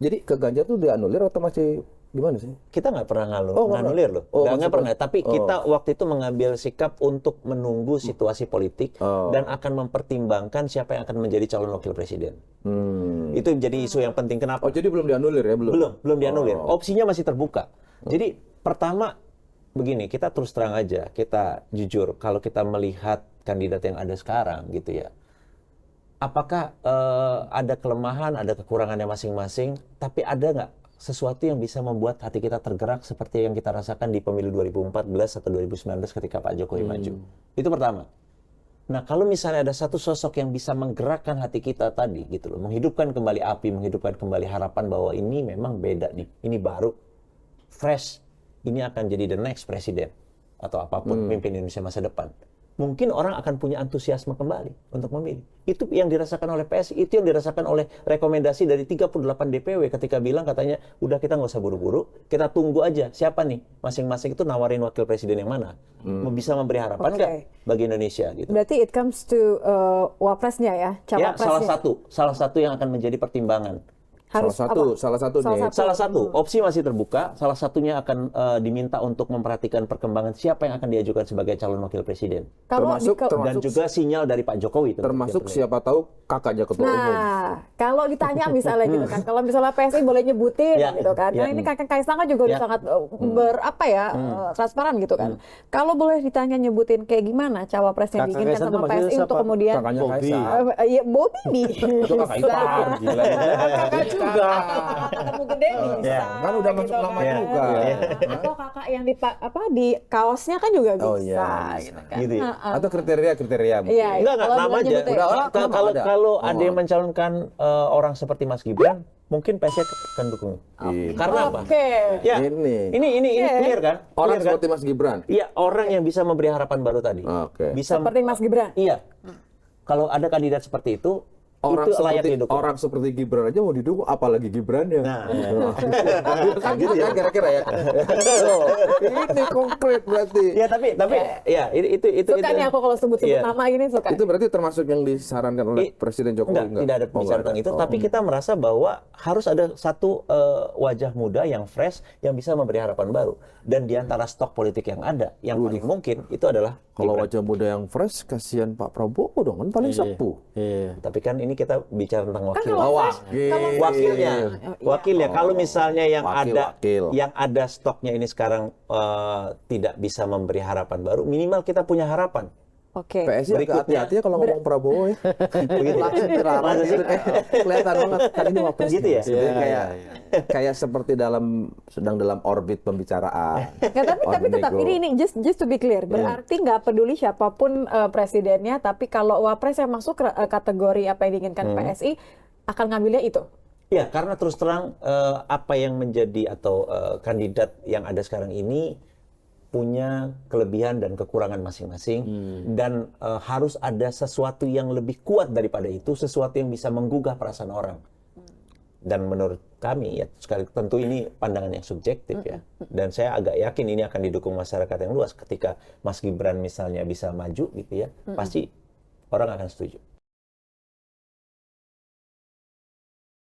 Jadi ke Ganjar tuh dianulir atau masih gimana sih? Kita nggak pernah Oh, nganulir loh, oh, nggak pernah. maksudnya- Tapi kita waktu itu mengambil sikap untuk menunggu situasi politik dan akan mempertimbangkan siapa yang akan menjadi calon wakil presiden. Itu jadi isu yang penting. Kenapa? Oh, jadi belum dianulir ya? Belum dianulir. Opsinya masih terbuka. Jadi pertama begini, kita terus terang aja, kita jujur, kalau kita melihat kandidat yang ada sekarang gitu ya, apakah ada kelemahan, ada kekurangannya masing-masing, tapi ada nggak sesuatu yang bisa membuat hati kita tergerak seperti yang kita rasakan di pemilu 2014 atau 2019 ketika Pak Jokowi maju? Itu pertama. Nah, kalau misalnya ada satu sosok yang bisa menggerakkan hati kita tadi, gitu loh, menghidupkan kembali api, menghidupkan kembali harapan bahwa ini memang beda nih, ini baru, fresh, ini akan jadi the next presiden atau apapun pemimpin Indonesia masa depan. Mungkin orang akan punya antusiasme kembali untuk memilih. Itu yang dirasakan oleh PSI, itu yang dirasakan oleh rekomendasi dari 38 DPW ketika bilang katanya, udah kita nggak usah buru-buru, kita tunggu aja siapa nih masing-masing itu nawarin wakil presiden yang mana. Bisa memberi harapan nggak bagi Indonesia gitu. Berarti it comes to wapresnya ya, Ya, cawapresnya. salah satu yang akan menjadi pertimbangan. Harus salah satu nih. Salah satu, opsi masih terbuka, salah satunya akan diminta untuk memperhatikan perkembangan siapa yang akan diajukan sebagai calon wakil presiden. Dan juga sinyal dari Pak Jokowi. Termasuk siapa tahu kakaknya ketua umum. Nah, kalau ditanya misalnya gitu kan, kalau misalnya PSI boleh nyebutin gitu kan, nah ini kakak Kaisang kan juga udah sangat transparan gitu kan. Kalau boleh ditanya nyebutin kayak gimana cawapres yang diinginkan sama PSI untuk kemudian Kakaknya Kaisang. Iya, Bobi. Itu kakak ipar, gila. Kakak juga. Ketemu gede bisa. Kan udah masuk nama juga. Atau kakak yang di kaosnya kan juga bisa. Oh, iya. Gitu kan. Gitu ya? Atau kriteria. Iya, Enggak, kalau nama boleh aja. nyebutin. Kalau ada yang mencalonkan orang seperti Mas Gibran, mungkin PSI akan dukung. Karena apa? Oke. Ya, ini clear kan? Orang Clear kan? seperti Mas Gibran. Iya, orang yang bisa memberi harapan baru tadi. Oke. Bisa Seperti Mas Gibran. Iya. Kalau ada kandidat seperti itu layak didukung. Orang seperti Gibran aja mau didukung, apalagi Gibrannya. Nah, kan gitu kan kira-kira ya. Ini konkret berarti. ya tapi ya itu Suka nih aku kalau sebut-sebut nama ini suka. Itu berarti termasuk yang disarankan oleh Presiden Jokowi? Tidak ada pembicaraan tentang itu, tapi kita merasa bahwa harus ada satu wajah muda yang fresh yang bisa memberi harapan baru. Dan di antara stok politik yang ada, yang paling mungkin itu adalah kalau Gibran. wajah muda yang fresh, kasihan Pak Prabowo dong, kan paling sepuh. Tapi kan ini kita bicara tentang wakil. Wakilnya. Kalau misalnya yang ada stoknya ini sekarang tidak bisa memberi harapan baru, minimal kita punya harapan. Oke. PSI agak hati-hati ya kalau ngomong Prabowo ya. Begitu langsung terarah gitu. Kelihatan banget kan ini wapres Gitu ya? Kayak seperti sedang dalam orbit pembicaraan. Ya, tapi tetap ini just to be clear, berarti nggak peduli siapapun presidennya, tapi kalau wapres yang masuk kategori apa yang diinginkan PSI akan ngambilnya itu. Ya, karena terus terang apa yang menjadi atau kandidat yang ada sekarang ini punya kelebihan dan kekurangan masing-masing, dan harus ada sesuatu yang lebih kuat daripada itu, sesuatu yang bisa menggugah perasaan orang. Dan menurut kami ya, sekali tentu ini pandangan yang subjektif ya, dan saya agak yakin ini akan didukung masyarakat yang luas ketika Mas Gibran misalnya bisa maju gitu ya, pasti orang akan setuju.